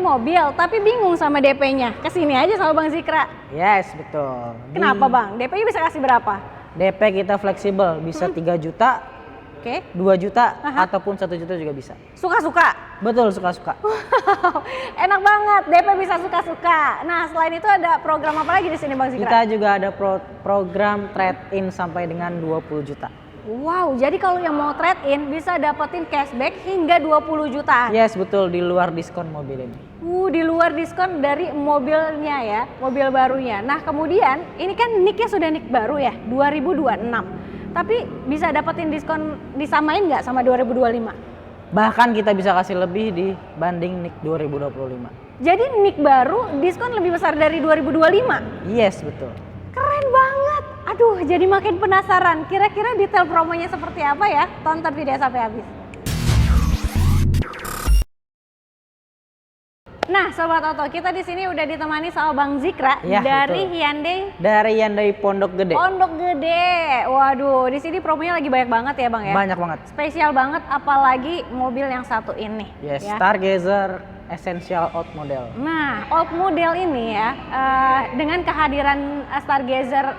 mobil tapi bingung sama DP-nya. Kesini aja sama Bang Zikra. Yes, betul. Kenapa Bang? DP-nya bisa kasih berapa? DP kita fleksibel, bisa 3 juta, Oke. 2 juta, ataupun 1 juta juga bisa. Suka-suka? Betul, suka-suka. Enak banget, DP bisa suka-suka. Nah, selain itu ada program apa lagi di sini Bang Zikra? Kita juga ada program trade-in sampai dengan 20 juta. Wow, jadi kalau yang mau trade-in bisa dapetin cashback hingga 20 jutaan. Yes, betul, di luar diskon mobil ini. Di luar diskon dari mobilnya ya, mobil barunya. Nah, kemudian ini kan nicknya sudah nick baru ya, 2026. Tapi bisa dapetin diskon disamain nggak sama 2025? Bahkan kita bisa kasih lebih dibanding nick 2025. Jadi nick baru diskon lebih besar dari 2025? Yes, betul. Keren banget. Aduh, jadi makin penasaran. Kira-kira detail promonya seperti apa ya? Tonton video sampai habis. Nah, Sobat Oto, kita di sini udah ditemani sama Bang Zikra Ya, dari betul. Hyundai. Dari Hyundai Pondok Gede. Pondok Gede. Waduh, di sini promonya lagi banyak banget ya, Bang ya? Banyak banget. Spesial banget, apalagi mobil yang satu ini. Yes, ya. Stargazer Essential Old Model. Nah, old model ini ya, dengan kehadiran Stargazer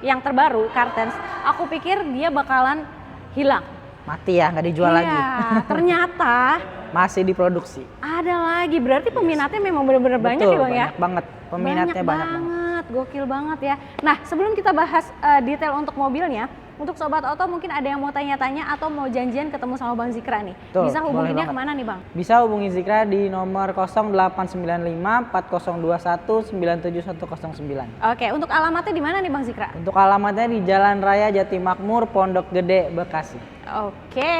yang terbaru, Kartens, aku pikir dia bakalan hilang. Mati ya, nggak dijual lagi. Ternyata Masih diproduksi. ada lagi. Berarti peminatnya memang benar-benar banyak ya Bang ya? Banyak banget. Peminatnya banyak banget. Gokil banget ya. Nah, sebelum kita bahas detail untuk mobilnya, untuk Sobat Oto mungkin ada yang mau tanya-tanya atau mau janjian ketemu sama Bang Zikra nih. Betul, bisa boleh hubunginnya banget. kemana nih Bang? Bisa hubungi Zikra di nomor 0895 4021 97109. Oke, untuk alamatnya di mana nih Bang Zikra? Untuk alamatnya di Jalan Raya Jatimakmur, Pondok Gede, Bekasi. Oke,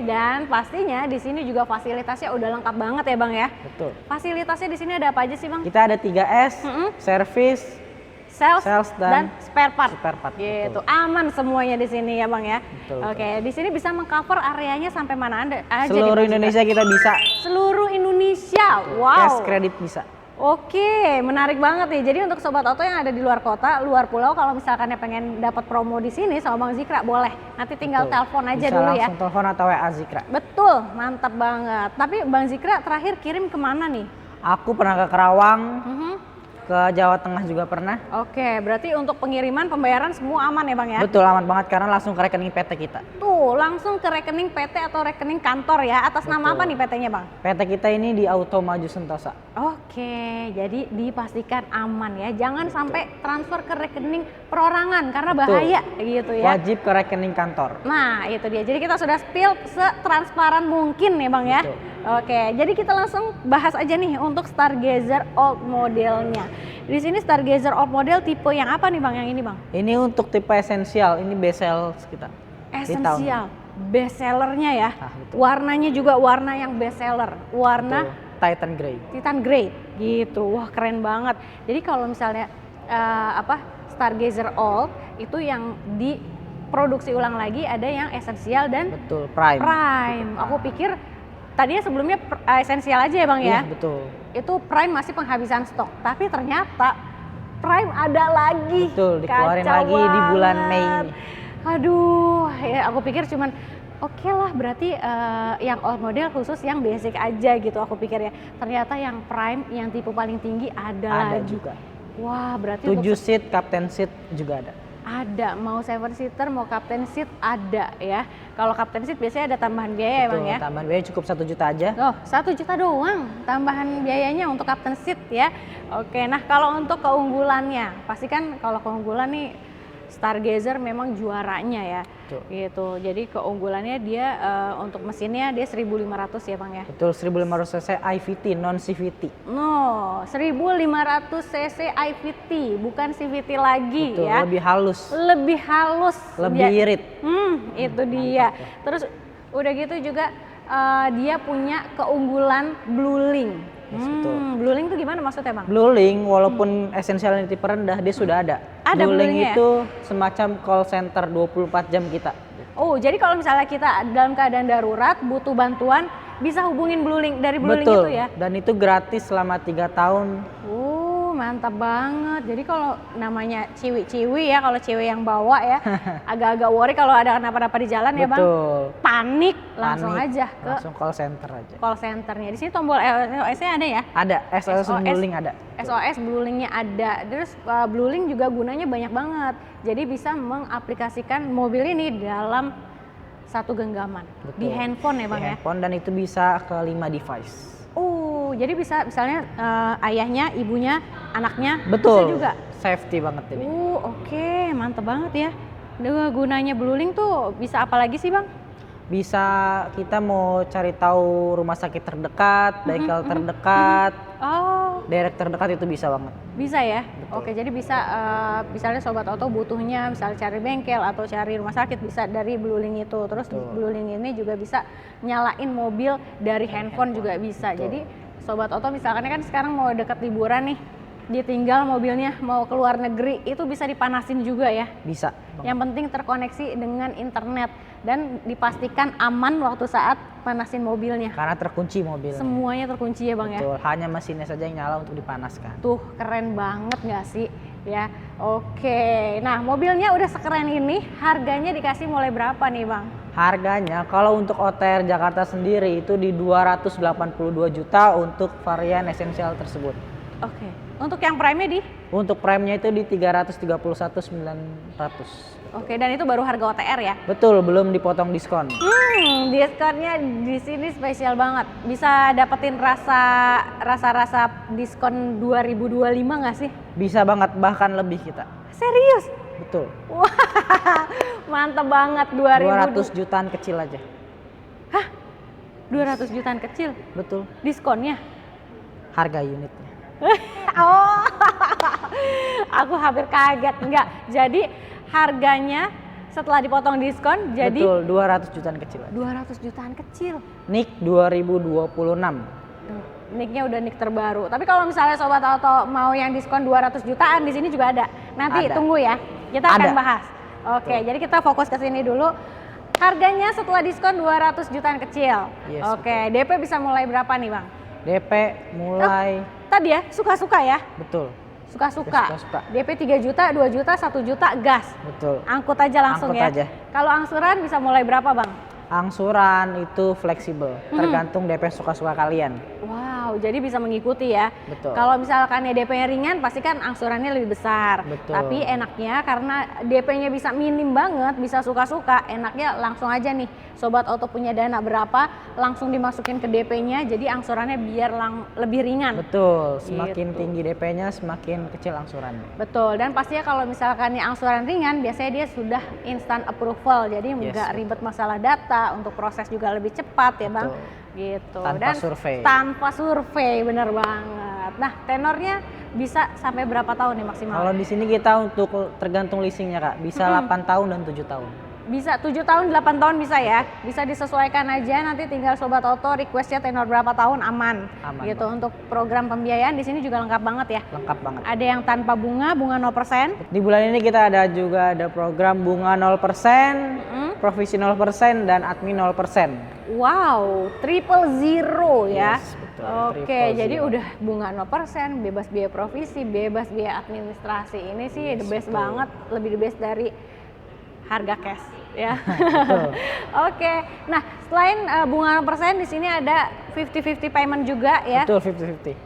dan pastinya di sini juga fasilitasnya udah lengkap banget ya Bang ya. Betul. Fasilitasnya di sini ada apa aja sih Bang? Kita ada 3S, servis, Sales dan spare part. Spare part, Gitu. betul. Aman semuanya di sini ya Bang ya. Betul, Oke, di sini bisa mengcover areanya sampai mana aja nih, seluruh Bang Zikra? Indonesia kita bisa. Seluruh Indonesia. Wow. Cash kredit bisa. Oke, menarik banget nih. Jadi untuk Sobat Oto yang ada di luar kota, luar pulau, kalau misalkan pengen dapat promo di sini sama Bang Zikra, boleh. Nanti tinggal Betul. telepon aja Bisa dulu ya. langsung telepon atau WA Zikra. Betul, mantap banget. Tapi Bang Zikra terakhir kirim kemana nih? Aku pernah ke Karawang, Mhm. ke Jawa Tengah juga pernah. Oke, berarti untuk pengiriman, pembayaran semua aman ya Bang ya? Betul, aman banget karena langsung ke rekening PT kita. Tuh, langsung ke rekening PT atau rekening kantor ya. Atas nama apa Betul. nih PT-nya Bang? PT kita ini di Auto Maju Sentosa. Oke, jadi dipastikan aman ya. Jangan sampai transfer ke rekening perorangan karena bahaya gitu ya. Wajib ke rekening kantor. Nah, itu dia. Jadi kita sudah spill setransparan mungkin ya Bang ya. Betul. Oke, jadi kita langsung bahas aja nih untuk Stargazer Old modelnya. Di sini Stargazer Old model tipe yang apa nih Bang? Yang ini Bang? Ini untuk tipe esensial, ini best sell kita. di tahun ini. Esensial, best sellernya ya. Betul. Warnanya juga warna yang best seller. Warna Betul. Titan Grey. Titan Grey gitu. Wah, keren banget. Jadi kalau misalnya Stargazer Old itu yang diproduksi ulang lagi, ada yang esensial dan Betul, Prime. Prime. Aku pikir tadinya sebelumnya esensial aja ya Bang ya. Iya, betul. Itu Prime masih penghabisan stok, tapi ternyata Prime ada lagi. Betul, dikeluarin Kacau lagi di bulan banget. Mei ini. Aduh, ya aku pikir cuman oke lah berarti yang old model khusus yang basic aja gitu aku pikir ya. Ternyata yang Prime yang tipe paling tinggi ada lagi. juga. Wah, berarti 7 untuk seat, captain seat juga ada. ada, mau 7 seater mau captain seat ada ya. Kalau captain seat biasanya ada tambahan biaya ya Bang ya. Tambahan biaya cukup 1 juta aja. Oh, 1 juta doang tambahan biayanya untuk captain seat ya. Oke, nah kalau untuk keunggulannya, pasti kan kalau keunggulan nih Stargazer memang juaranya ya. Betul. Gitu. Jadi keunggulannya dia untuk mesinnya dia 1500 ya Bang ya. Betul, 1500 cc IVT, non CVT. No, 1500 cc IVT, bukan CVT lagi Betul, ya. lebih halus, Lebih halus, lebih Dia- irit. Itu dia. Terus udah gitu juga dia punya keunggulan Blue Link. Yes, betul. Blue Link itu gimana maksudnya Bang? Blue Link walaupun esensial tipe rendah dia sudah ada. Ada Blue Blue Link Link-nya ya? itu semacam call center 24 jam kita. Oh, jadi kalau misalnya kita dalam keadaan darurat butuh bantuan bisa hubungin Blue Link dari Blue Link Betul. itu ya. Dan itu gratis selama 3 tahun. Oh, Mantap banget. Jadi kalau namanya ciwi-ciwi ya, kalau cewek yang bawa ya, agak-agak worry kalau ada kenapa-napa di jalan ya Bang. Betul. Panik, langsung Panik, aja ke langsung call center aja. call centernya. Di sini tombol SOS-nya ada ya? Ada, SOS Bluelink ada. SOS Bluelink-nya ada. Terus Bluelink juga gunanya banyak banget. Jadi bisa mengaplikasikan mobil ini dalam satu genggaman. Betul. Di handphone ya Bang Di ya? handphone, dan itu bisa ke 5 device. Jadi bisa misalnya ayahnya, ibunya, anaknya Betul. bisa juga. Safety banget ini. Oke, mantep banget ya. Gunanya Bluelink tuh bisa apa lagi sih Bang? Bisa kita mau cari tahu rumah sakit terdekat, bengkel terdekat, Oh, direct terdekat itu bisa banget. bisa ya? Betul. Oke, jadi bisa misalnya Sobat Oto butuhnya misalnya cari bengkel atau cari rumah sakit bisa dari Bluelink itu. Terus Betul. Bluelink ini juga bisa nyalain mobil dari handphone juga bisa. Betul. Jadi Sobat Oto misalkan kan sekarang mau deket liburan nih, ditinggal mobilnya mau keluar negeri, itu bisa dipanasin juga ya? Bisa. Yang penting terkoneksi dengan internet dan dipastikan aman waktu saat panasin mobilnya. Karena terkunci mobilnya. Semuanya terkunci ya Bang ya? Betul, hanya mesinnya saja yang nyala untuk dipanaskan. Tuh keren banget nggak sih ya? Oke, nah mobilnya udah sekeren ini, harganya dikasih mulai berapa nih Bang? Harganya kalau untuk OTR Jakarta sendiri itu di 282 juta untuk varian esensial tersebut. Oke, untuk yang prime-nya di? Untuk prime-nya itu di 331.900. Oke, dan itu baru harga OTR ya? Betul, belum dipotong diskon. Diskonnya di sini spesial banget. Bisa dapetin rasa diskon 2025 nggak sih? Bisa banget, bahkan lebih kita. Serius? Betul. Wah, mantep banget 200 jutaan kecil aja. 200 jutaan kecil Betul. diskonnya. Harga unitnya. Oh, aku hampir kaget. Enggak, jadi harganya setelah dipotong diskon jadi Betul, 200 jutaan kecil aja. 200 jutaan kecil. NIK 2026. Nicknya udah nick terbaru. Tapi kalau misalnya Sobat Auto mau yang diskon 200 jutaan, di sini juga ada. Nanti Ada. tunggu ya, kita akan Ada. bahas. Oke, jadi kita fokus ke sini dulu. Harganya setelah diskon 200 jutaan kecil. Yes, Oke, DP bisa mulai berapa nih Bang? DP mulai Tadi ya, suka-suka ya? betul. Suka-suka. Suka-suka. DP 3 juta, 2 juta, 1 juta gas. Betul. Angkut aja langsung Angkut ya. aja. Kalau angsuran bisa mulai berapa Bang? Angsuran itu fleksibel, tergantung DP suka-suka kalian. Wow, jadi bisa mengikuti ya. Betul. Kalau misalkan ya DP-nya ringan, pasti kan angsurannya lebih besar. Betul. Tapi enaknya karena DP-nya bisa minim banget, bisa suka-suka, enaknya langsung aja nih. Sobat Auto punya dana berapa, langsung dimasukin ke DP-nya, jadi angsurannya biar lebih ringan. Betul, semakin Gitu. tinggi DP-nya semakin kecil angsurannya. Betul, dan pastinya kalau misalkan yang angsuran ringan, biasanya dia sudah instant approval, jadi Yes, nggak betul. ribet masalah data, untuk proses juga lebih cepat ya Bang. Betul. Gitu. Tanpa Dan survei. Tanpa survei, bener banget. Nah, tenornya bisa sampai berapa tahun nih maksimal? Kalau di sini kita untuk tergantung leasingnya Kak, bisa 8 tahun dan 7 tahun. Bisa 7 tahun, 8 tahun bisa ya. Bisa disesuaikan aja, nanti tinggal Sobat Auto requestnya tenor berapa tahun aman. Aman, Gitu. Untuk program pembiayaan di sini juga lengkap banget ya. Lengkap banget. Ada yang tanpa bunga 0%. Di bulan ini kita ada program bunga 0%, provisi 0%, dan admin 0%. Wow, 000 ya. Yes, betul, Oke, 000. jadi udah bunga 0%, bebas biaya provisi, bebas biaya administrasi. Ini sih the best betul. banget, lebih the best dari harga cash ya. Betul. Oke. Nah, selain bunga 0% di sini ada 50-50 payment juga ya. Betul, 50-50.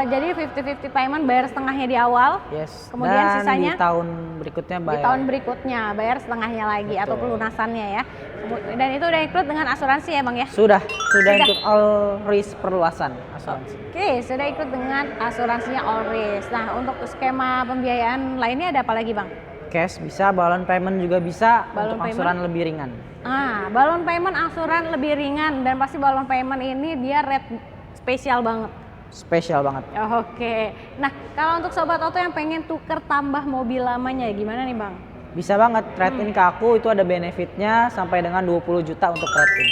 Jadi 50-50 payment, bayar setengahnya di awal. Yes. Kemudian dan sisanya di tahun berikutnya di bayar. tahun berikutnya bayar setengahnya lagi atau Betul. pelunasannya ya. Dan itu udah include dengan asuransi ya Bang ya? Sudah Sudah. untuk all risk perluasan asuransi. Oke, sudah ikut dengan asuransinya All Risk. Nah, untuk skema pembiayaan lainnya ada apa lagi Bang? Cash bisa, balon payment juga bisa, Balon untuk angsuran lebih ringan. Balon payment angsuran lebih ringan dan pasti balon payment ini dia rate spesial banget. Spesial banget. Oke. Nah, kalau untuk Sobat Auto yang pengen tuker tambah mobil lamanya gimana nih Bang? Bisa banget, trade-in ke aku itu ada benefitnya sampai dengan 20 juta untuk trade-in.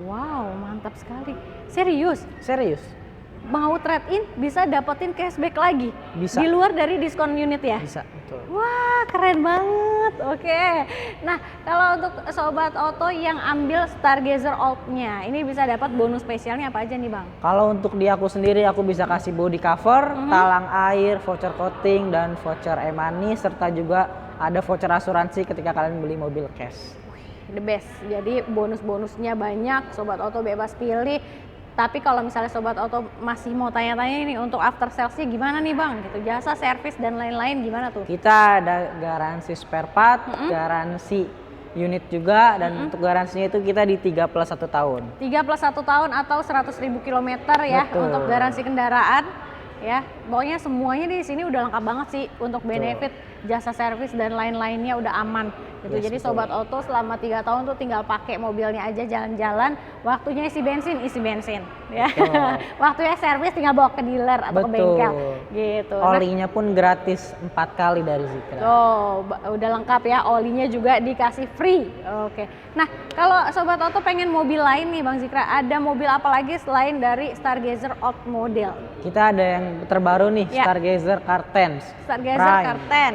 Wow, mantap sekali. Serius? Serius? Mau trade-in bisa dapetin cashback lagi? Bisa. Di luar dari diskon unit ya? Bisa, betul. Wah, keren banget. banget. Oke. Nah, kalau untuk sobat Oto yang ambil Stargazer Alt-nya, ini bisa dapat bonus spesialnya apa aja nih, Bang? Kalau untuk di aku sendiri, aku bisa kasih body cover, talang air, voucher coating, dan voucher e-money, serta juga ada voucher asuransi ketika kalian beli mobil cash. The best. Jadi bonus-bonusnya banyak, sobat Oto bebas pilih. Tapi kalau misalnya sobat Oto masih mau tanya-tanya ini untuk after salesnya gimana nih, Bang? Gitu, jasa servis dan lain-lain gimana tuh? Kita ada garansi spare part, garansi unit juga, dan untuk garansinya itu kita di 3+1 tahun. 3+1 tahun atau 100.000 kilometer ya. Betul. Untuk garansi kendaraan ya. Pokoknya semuanya di sini udah lengkap banget sih untuk benefit, jasa servis dan lain-lainnya udah aman gitu. Yes, Jadi betul. sobat Oto selama 3 tahun tuh tinggal pakai mobilnya aja jalan-jalan, waktunya isi bensin ya. Waktunya servis tinggal bawa ke dealer atau ke Betul. bengkel gitu. Nah, Olinya pun gratis 4 kali dari Zikra. oh, udah lengkap ya, olinya juga dikasih free. Oke. Nah, kalau sobat Oto pengen mobil lain nih Bang Zikra, ada mobil apa lagi selain dari Stargazer Alt model? Kita ada yang terbaru nih, Ya. Stargazer Car10. Stargazer Prime. Car10.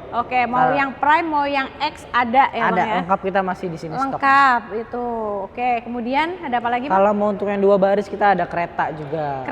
Oke, mau yang Prime, mau yang X ada ya Ada, Bang ya? lengkap, kita masih di sini stok. Lengkap itu. Oke, kemudian ada apa lagi Bang? Kalau mau untuk yang 2 baris kita ada kereta juga.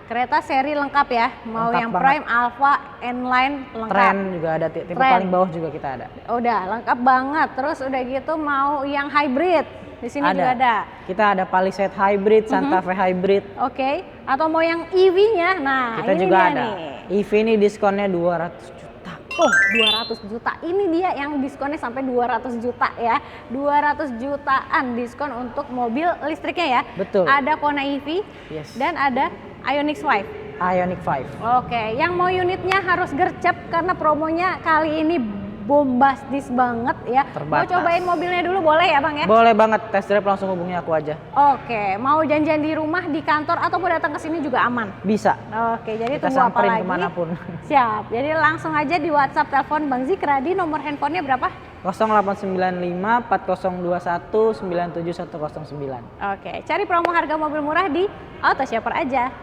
Kereta seri lengkap ya. Mau Lengkap yang banget. Prime, Alpha, N-Line lengkap. Tren juga ada, tipe Tren. paling bawah juga kita ada. Udah lengkap banget. Terus udah gitu mau yang hybrid. Di sini juga ada. Kita ada Palisade Hybrid, Santa Fe Hybrid. Oke. Atau mau yang EV-nya. Nah, Kita ini juga dia ada. nih. EV ini diskonnya 200 juta. Oh, 200 juta. Ini dia yang diskonnya sampai 200 juta ya. 200 jutaan diskon untuk mobil listriknya ya. Betul. Ada Kona EV Yes. dan ada Ioniq 5. Ioniq 5. Oke, yang mau unitnya harus gercep karena promonya kali ini bombastis banget ya. Mau Terbatas. cobain mobilnya dulu boleh ya Bang ya? Boleh banget, test drive langsung hubungi aku aja. Oke, mau janjian di rumah, di kantor ataupun datang ke sini juga aman. Bisa. Oke, jadi Kita tunggu apa samperin lagi? kemanapun. Siap. Jadi langsung aja di WhatsApp telepon Bang Zikra di nomor handphonenya berapa? 0895 4021 97109. Oke, cari promo harga mobil murah di Auto Shopper aja.